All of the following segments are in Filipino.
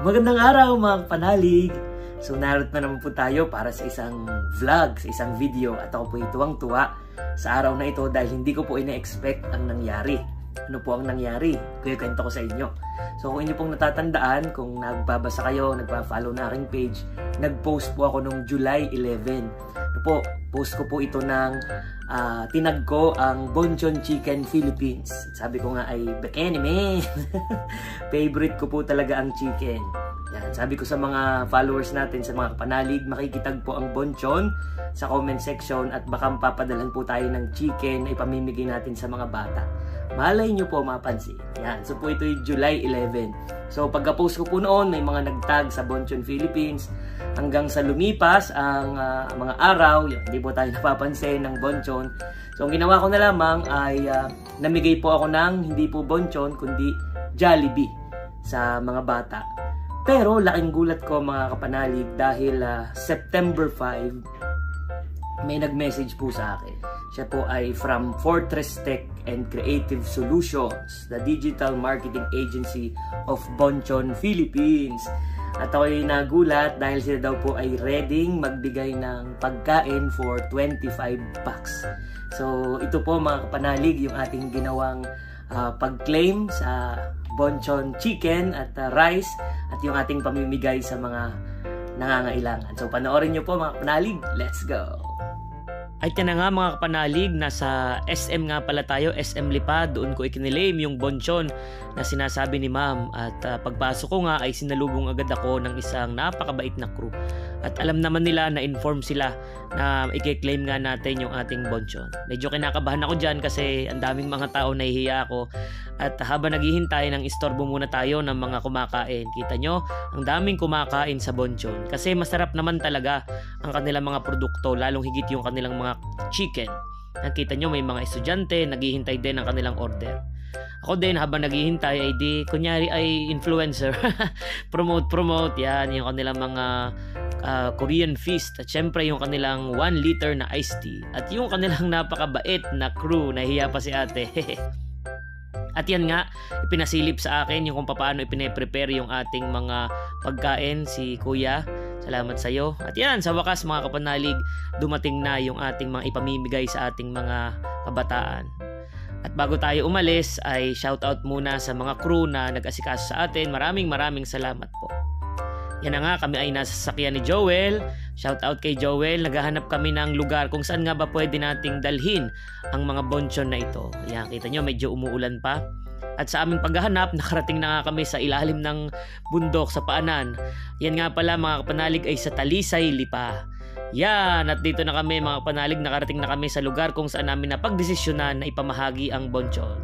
Magandang araw mga kapanalig! So narito na naman po tayo para sa isang vlog, sa isang video. At ako po tuwang-tuwa sa araw na ito dahil hindi ko po ina-expect ang nangyari. Ano po ang nangyari? Kwento ko sa inyo. So kung inyo pong natatandaan, kung nagbabasa kayo, nagpa-follow na aking page, nag-post po ako noong July 11. Ano po, post ko po ito ng tinag ko ang Bonchon Chicken Philippines. Sabi ko nga ay Bekeni man. Favorite ko po talaga ang chicken. Yan, sabi ko sa mga followers natin, sa mga kapanalig, makikitag po ang Bonchon sa comment section at baka papadalhan po tayo ng chicken na ipamimigay natin sa mga bata. Malay nyo po mapansin. Yan, so po ito yung July 11. So pagka-post ko po noon, may mga nagtag sa Bonchon Philippines hanggang sa lumipas ang mga araw, hindi po tayo napapansin ng Bonchon. So ang ginawa ko na lamang ay namigay po ako ng hindi po Bonchon kundi Jollibee sa mga bata. Pero laking gulat ko mga kapanalig dahil September 5 may nag-message po sa akin. Siya po ay from Fortress Tech and Creative Solutions, the digital marketing agency of Bonchon Philippines. At ako'y nagulat dahil sila daw po ay ready magbigay ng pagkain for 25 packs. So ito po mga kapanalig yung ating ginawang pag-claim sa Bonchon Chicken at rice at yung ating pamimigay sa mga nangangailangan. So panoorin nyo po mga kapanalig, let's go! Ay yan na nga mga kapanalig, nasa SM nga pala tayo, SM Lipa, doon ko ikinilaim yung Bonchon na sinasabi ni ma'am. At pagpasok ko nga ay sinalubong agad ako ng isang napakabait na crew. At alam naman nila na inform sila na i-claim nga natin yung ating Bonchon. Medyo kinakabahan ako dyan kasi ang daming mga tao, nahihiya ako. At habang naghihintay ng istorbo muna tayo ng mga kumakain. Kita nyo, ang daming kumakain sa Bonchon. Kasi masarap naman talaga ang kanilang mga produkto, lalong higit yung kanilang mga chicken. Nakita nyo may mga estudyante, naghihintay din ng kanilang order. Ako din habang naghihintay ay kunyari ay influencer. promote yan, yung kanilang mga Korean feast. At syempre yung kanilang 1 liter na iced tea. At yung kanilang napakabait na crew, nahiya pa si ate. At yan nga, ipinasilip sa akin yung kung paano ipine-prepare yung ating mga pagkain, si Kuya. Salamat sa iyo. At yan, sa wakas mga kapanalig, dumating na yung ating mga ipamimigay sa ating mga kabataan. At bago tayo umalis, ay shoutout muna sa mga crew na nag-asikaso sa atin. Maraming salamat po. Yan na nga, kami ay nasa sasakyan ni Joel. Shoutout kay Joel. Naghahanap kami ng lugar kung saan nga ba pwede nating dalhin ang mga Bonchon na ito. Yan, kita nyo, medyo umuulan pa. At sa aming paghahanap, nakarating na nga kami sa ilalim ng bundok sa paanan. Yan nga pala mga kapanalig ay sa Talisay, Lipa. Yan, at dito na kami mga kapanalig, nakarating na kami sa lugar kung saan namin napagdesisyonan na ipamahagi ang Bonchon.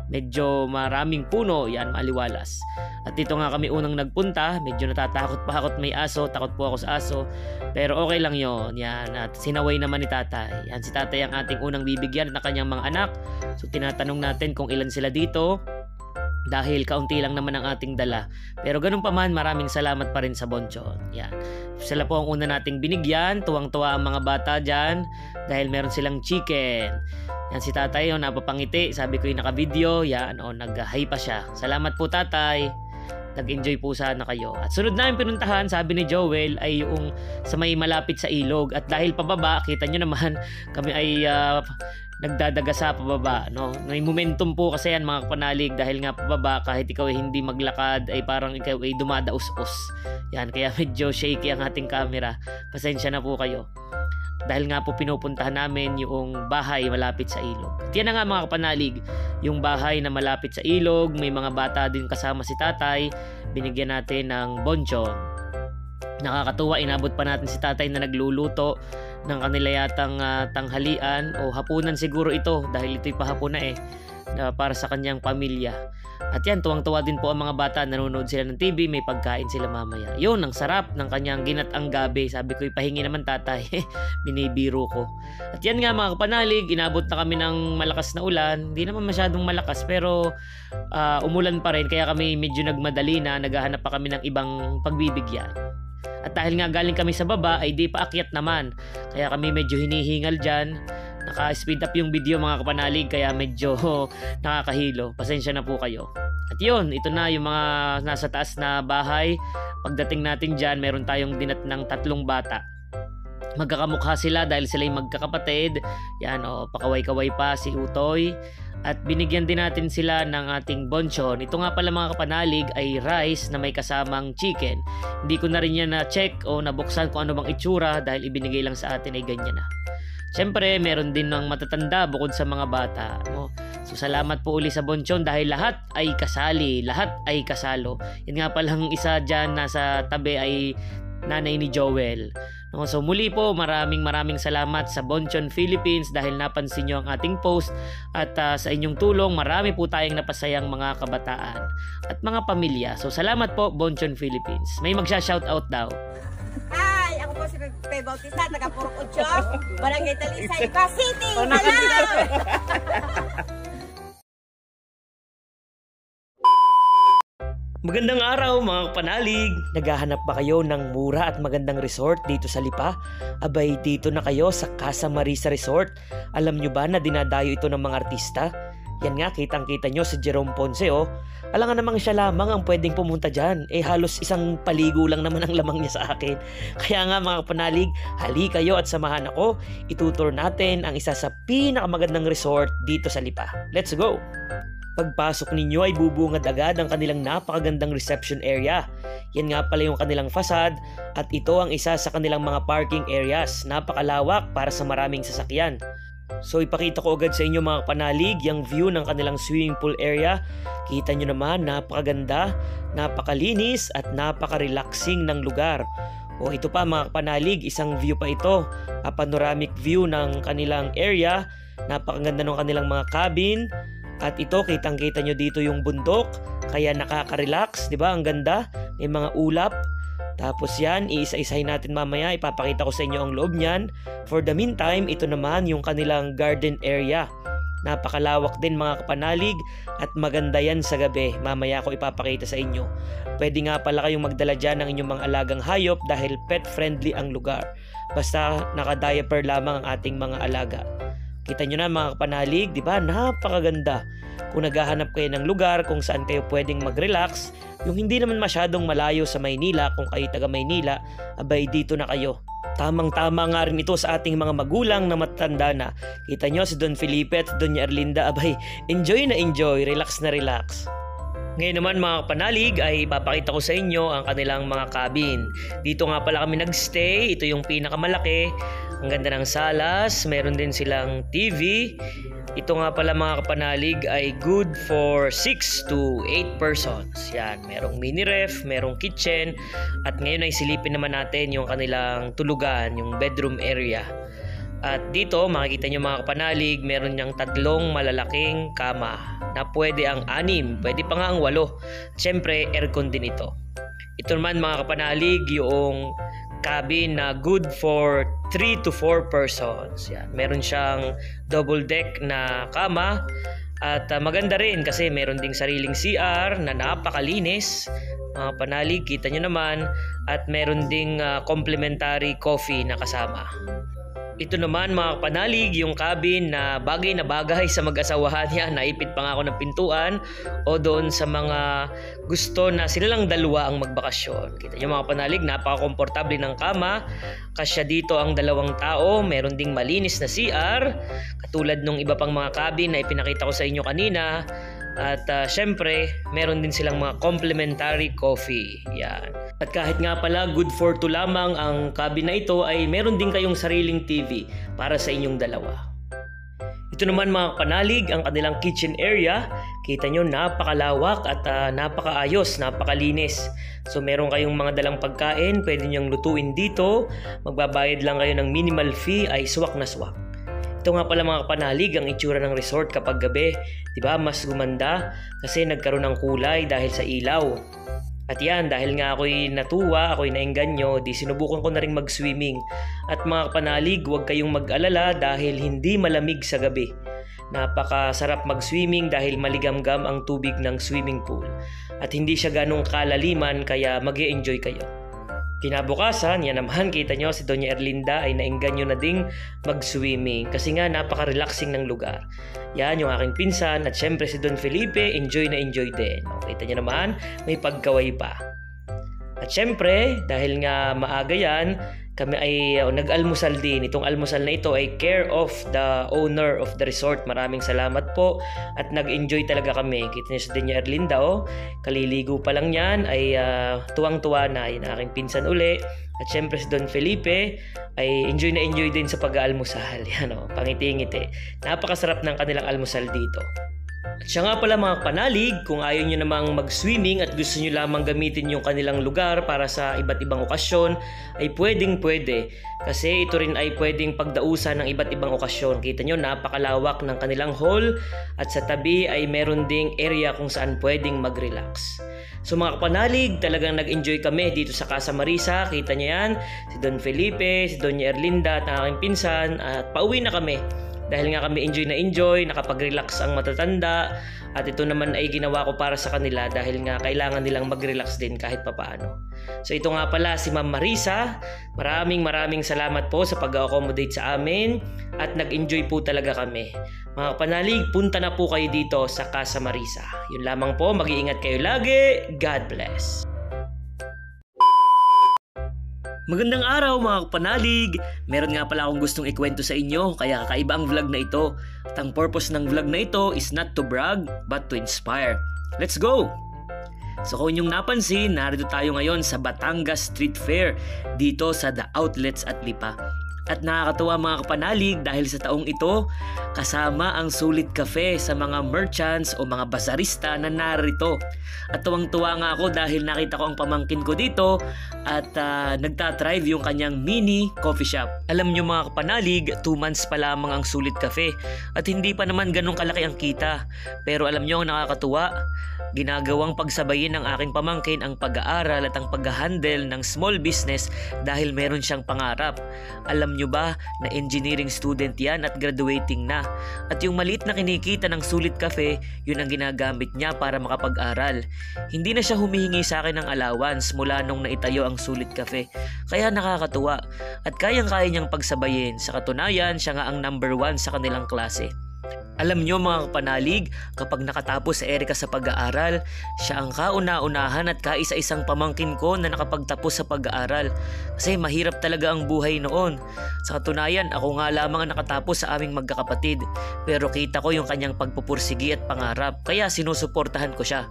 Medyo maraming puno, yan, maliwalas. At dito nga kami unang nagpunta, medyo natatakot pa ako at may aso, takot po ako sa aso. Pero okay lang yon, yan, at sinaway naman ni tatay. Yan, si tatay ang ating unang bibigyan na kanyang mga anak. So tinatanong natin kung ilan sila dito. Dahil kaunti lang naman ang ating dala. Pero ganun pa man, maraming salamat pa rin sa Bonchon. Yan. Sila po ang una nating binigyan. Tuwang-tuwa ang mga bata dyan. Dahil meron silang chicken. Yan si tatay, napapangiti. Sabi ko yung naka-video. Yan, nag-hi pa siya. Salamat po tatay. Nag-enjoy po sana kayo. At sunod namin pinuntahan, sabi ni Joel, ay yung sa may malapit sa ilog. At dahil pababa, kita nyo naman, kami ay nagdadaga sa pababa, no? May momentum po kasi yan mga kapanalig dahil nga pababa kahit ikaw ay hindi maglakad ay parang ikaw ay dumadaus-us. Yan, kaya medyo shaky ang ating camera. Pasensya na po kayo. Dahil nga po pinupuntahan namin yung bahay malapit sa ilog. At yan na nga mga kapanalig, yung bahay na malapit sa ilog, may mga bata din kasama si tatay, binigyan natin ng Bonchon. Nakakatuwa, inabot pa natin si tatay na nagluluto ng kanila yatang tanghalian o hapunan siguro ito dahil ito'y pahapon na para sa kanyang pamilya. At yan, tuwang-tuwa din po ang mga bata, nanonood sila ng TV, may pagkain sila mamaya. Yun, ang sarap ng kanyang ginatang gabi. Sabi ko, ipahingi naman tatay. Binibiro ko. At yan nga mga kapanalig, inabot na kami ng malakas na ulan. Hindi naman masyadong malakas pero umulan pa rin. Kaya kami medyo nagmadali na, naghahanap pa kami ng ibang pagbibigyan. At dahil nga galing kami sa baba ay di pa akyat naman. Kaya kami medyo hinihingal dyan. Naka-speed up yung video mga kapanalig kaya medyo nakakahilo. Pasensya na po kayo. At yun, ito na yung mga nasa taas na bahay. Pagdating natin dyan, meron tayong dinatnang 3 bata. Magkakamukha sila dahil sila yung magkakapatid. Yan, pakaway-kaway pa si Utoy. At binigyan din natin sila ng ating bonchon. Ito nga pala mga kapanalig ay rice na may kasamang chicken. Hindi ko na rin yan na-check o nabuksan kung ano bang itsura dahil ibinigay lang sa atin ay ganyan na. Siyempre, meron din ng matatanda bukod sa mga bata. So salamat po uli sa bonchon dahil lahat ay kasali, lahat ay kasalo. Yan nga palang isa dyan nasa tabi ay nanay ni Joel. So muli po maraming salamat sa Bonchon Philippines dahil napansin nyo ang ating post at sa inyong tulong marami po tayong napasayang mga kabataan at mga pamilya. So salamat po Bonchon Philippines. May magsha-shoutout daw. Hi! Ako po si Pepe Bautista, taga Purok 8, Barangay Talisay, City! Hello! Magandang araw mga kapanalig! Naghahanap ba kayo ng mura at magandang resort dito sa Lipa? Abay, dito na kayo sa Casa Marisa Resort. Alam nyo ba na dinadayo ito ng mga artista? Yan nga, kitang-kita nyo si Jerome Ponce Alangan namang siya lamang ang pwedeng pumunta dyan. Halos isang paligo lang naman ang lamang niya sa akin. Kaya nga mga kapanalig, hali kayo at samahan ako. Itutur natin ang isa sa pinakamagandang resort dito sa Lipa. Let's go! Pagpasok ninyo ay bubungad agad ang kanilang napakagandang reception area. Yan nga pala yung kanilang facade at ito ang isa sa kanilang mga parking areas. Napakalawak para sa maraming sasakyan. So ipakita ko agad sa inyo mga kapanalig yung view ng kanilang swimming pool area. Kita nyo naman napakaganda, napakalinis at napaka-relaxing ng lugar. Ito pa mga kapanalig, isang view pa ito. A panoramic view ng kanilang area. Napakaganda ng kanilang mga cabin. At ito, kitang-kita nyo dito yung bundok, kaya nakaka-relax, di ba? Ang ganda, may mga ulap. Tapos yan, iisa-isahin natin mamaya, ipapakita ko sa inyo ang loob niyan. For the meantime, ito naman yung kanilang garden area. Napakalawak din mga kapanalig at maganda yan sa gabi. Mamaya ko ipapakita sa inyo. Pwede nga pala kayong magdala dyan ng inyong mga alagang hayop dahil pet-friendly ang lugar. Basta naka-diaper lamang ang ating mga alaga. Kita nyo na mga kapanalig, di ba? Napakaganda. Kung naghahanap kayo ng lugar kung saan kayo pwedeng mag-relax, yung hindi naman masyadong malayo sa Maynila, kung kayo taga Maynila, abay dito na kayo. Tamang-tama nga rin ito sa ating mga magulang na matatanda na. Kita nyo si Don Felipe at Doña Erlinda, abay enjoy na enjoy, relax na relax. Ngayon naman mga kapanalig ay ipapakita ko sa inyo ang kanilang mga cabin. Dito nga pala kami nagstay, ito yung pinakamalaki. Ang ganda ng salas, meron din silang TV. Ito nga pala mga kapanalig ay good for 6 to 8 persons. Yan, merong mini ref, merong kitchen. At ngayon ay silipin naman natin yung kanilang tulugan, yung bedroom area. At dito makikita nyo mga kapanalig, meron niyang 3 malalaking kama na pwede ang 6, pwede pa nga ang 8. Siyempre aircon din ito. Ito naman mga kapanalig yung cabin na good for 3 to 4 persons. Yan. Meron siyang double deck na kama at maganda rin kasi meron ding sariling CR na napakalinis. Mga kapanalig, kita nyo naman, at meron ding complimentary coffee na kasama. Ito naman mga kapanalig, yung cabin na bagay sa mag-asawahan. Yan, naipit pa nga ako ng pintuan o doon sa mga gusto na sila lang dalawa ang magbakasyon. Kita nyo mga kapanalig, napaka-komportable ng kama. Kasya dito ang 2 tao, meron ding malinis na CR, katulad nung iba pang mga cabin na ipinakita ko sa inyo kanina. At syempre, meron din silang mga complimentary coffee. Yan. At kahit nga pala good for 2 lamang ang cabin na ito, ay meron din kayong sariling TV para sa inyong dalawa. Ito naman mga kapanalig, ang kanilang kitchen area. Kita nyo, napakalawak at napakaayos, napakalinis. So meron kayong mga dalang pagkain, pwede nyong lutuin dito. Magbabayad lang kayo ng minimal fee, ay swak na swak. Ito nga pala mga kapanalig, ang itsura ng resort kapag gabi. Diba? Mas gumanda kasi nagkaroon ng kulay dahil sa ilaw. At yan, dahil nga ako'y natuwa, ako'y naengganyo, di sinubukan ko na rin mag-swimming. At mga kapanalig, huwag kayong mag-alala dahil hindi malamig sa gabi. Napakasarap mag-swimming dahil maligamgam ang tubig ng swimming pool. At hindi siya ganong kalaliman kaya mag-e-enjoy kayo. Kinabukasan, yan naman, kita nyo si Doña Erlinda ay naengganyo na ding mag-swimming kasi nga napaka-relaxing ng lugar. Yan yung aking pinsan at syempre si Don Felipe, enjoy na enjoy din. Kita nyo naman, may pagkaway pa. At syempre, dahil nga maaga yan, kami ay nag-almusal din. Itong almusal na ito ay care of the owner of the resort. Maraming salamat po at nag-enjoy talaga kami. Kita niyo si Doña Erlinda, kaliligo pa lang yan ay tuwang-tuwa na. Yung aking pinsan uli. At syempre si Don Felipe ay enjoy na enjoy din sa pag-aalmusal. Yan pangiti-ngiti. Napakasarap ng kanilang almusal dito. At siya nga pala mga panalig, kung ayaw nyo namang mag-swimming at gusto nyo lamang gamitin yung kanilang lugar para sa iba't ibang okasyon, ay pwedeng-pwede. Kasi ito rin ay pwedeng pagdausan ng iba't ibang okasyon. Kita nyo, napakalawak ng kanilang hall at sa tabi ay meron ding area kung saan pwedeng mag-relax. So mga kapanalig, talagang nag-enjoy kami dito sa Casa Marisa. Kita nyo yan, si Don Felipe, si Doña Erlinda at aking pinsan at pauwi na kami. Dahil nga kami enjoy, nakapag-relax ang matatanda at ito naman ay ginawa ko para sa kanila dahil nga kailangan nilang mag-relax din kahit papaano. So ito nga pala si Ma'am Marisa, maraming salamat po sa pag-accommodate sa amin at nag-enjoy po talaga kami. Mga panalig, punta na po kayo dito sa Casa Marisa. Yun lamang po, mag-iingat kayo lagi. God bless. Magandang araw mga kapanalig! Meron nga pala akong gustong ikwento sa inyo kaya kakaiba ang vlog na ito. At ang purpose ng vlog na ito is not to brag but to inspire. Let's go! So kung inyong napansin, narito tayo ngayon sa Batangas Street Fair dito sa The Outlets at Lipa. At nakakatuwa mga kapanalig dahil sa taong ito, kasama ang Sulit Cafe sa mga merchants o mga basarista na narito. At tuwang-tuwa nga ako dahil nakita ko ang pamangkin ko dito at nagtatrive yung kanyang mini coffee shop. Alam nyo mga kapanalig, 2 months pa lamang ang Sulit Cafe at hindi pa naman ganun kalaki ang kita. Pero alam nyo ang nakakatuwa, ginagawang pagsabayin ng aking pamangkin ang pag-aaral at ang pag-handle ng small business dahil meron siyang pangarap. Alam nyo ba na engineering student yan at graduating na? At yung maliit na kinikita ng Sulit Cafe, yun ang ginagamit niya para makapag-aral. Hindi na siya humihingi sa akin ng allowance mula nung naitayo ang Sulit Cafe. Kaya nakakatuwa at kayang-kaya niyang pagsabayin. Sa katunayan, siya nga ang number 1 sa kanilang klase. Alam nyo mga kapanalig, kapag nakatapos si Erica sa pag-aaral, siya ang kauna-unahan at kaisa-isang pamangkin ko na nakapagtapos sa pag-aaral. Kasi mahirap talaga ang buhay noon. Sa katunayan, ako nga lamang ang nakatapos sa aming magkakapatid. Pero kita ko yung kanyang pagpupursigi at pangarap, kaya sinusuportahan ko siya.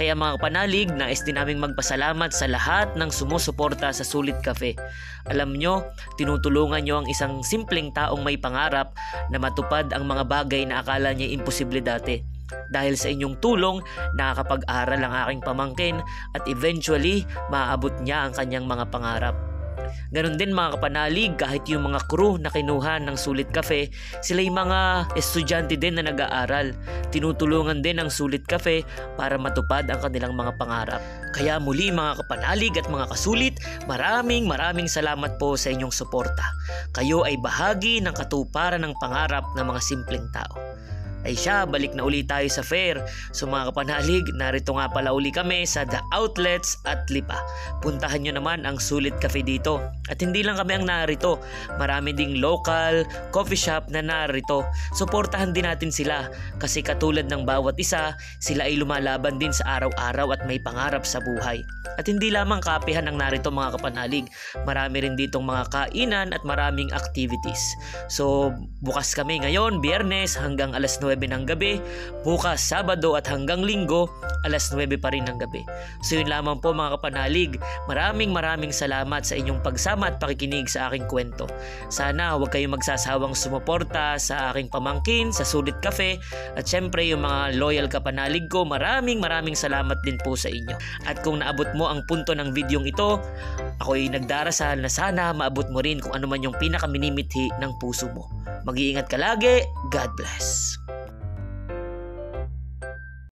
Kaya mga kapanalig, nais din naming magpasalamat sa lahat ng sumusuporta sa Sulit Cafe. Alam nyo, tinutulungan nyo ang isang simpleng taong may pangarap na matupad ang mga bagay na akala niya imposible dati. Dahil sa inyong tulong, nakakapag-aral ang aking pamangkin at eventually, maaabot niya ang kanyang mga pangarap. Ganon din mga kapanalig, kahit yung mga crew na kinuha ng Sulit Cafe, sila yung mga estudyante din na nag-aaral. Tinutulungan din ang Sulit Cafe para matupad ang kanilang mga pangarap. Kaya muli mga kapanalig at mga kasulit, maraming salamat po sa inyong suporta. Kayo ay bahagi ng katuparan ng pangarap ng mga simpleng tao. Ay siya, balik na uli tayo sa fair. So mga kapanalig, narito nga pala uli kami sa The Outlets at Lipa. Puntahan nyo naman ang Sulit Cafe dito. At hindi lang kami ang narito, marami ding local coffee shop na narito. Suportahan din natin sila kasi katulad ng bawat isa, sila ay lumalaban din sa araw-araw at may pangarap sa buhay. At hindi lamang kapihan ang narito mga kapanalig, marami rin ditong mga kainan at maraming activities. So bukas kami ngayon, Biyernes hanggang alas 9 ng gabi, bukas Sabado at hanggang Linggo, alas 9 pa rin ng gabi. So yun lamang po mga kapanalig, maraming salamat sa inyong pagsama at pakikinig sa aking kwento. Sana huwag kayong magsasawang sumuporta sa aking pamangkin, sa Sulit Cafe, at syempre yung mga loyal kapanalig ko, maraming salamat din po sa inyo. At kung naabot mo ang punto ng videong ito, ako'y nagdarasal na sana maabot mo rin kung ano man yung pinakaminimithi ng puso mo. Mag-iingat ka lagi, God bless.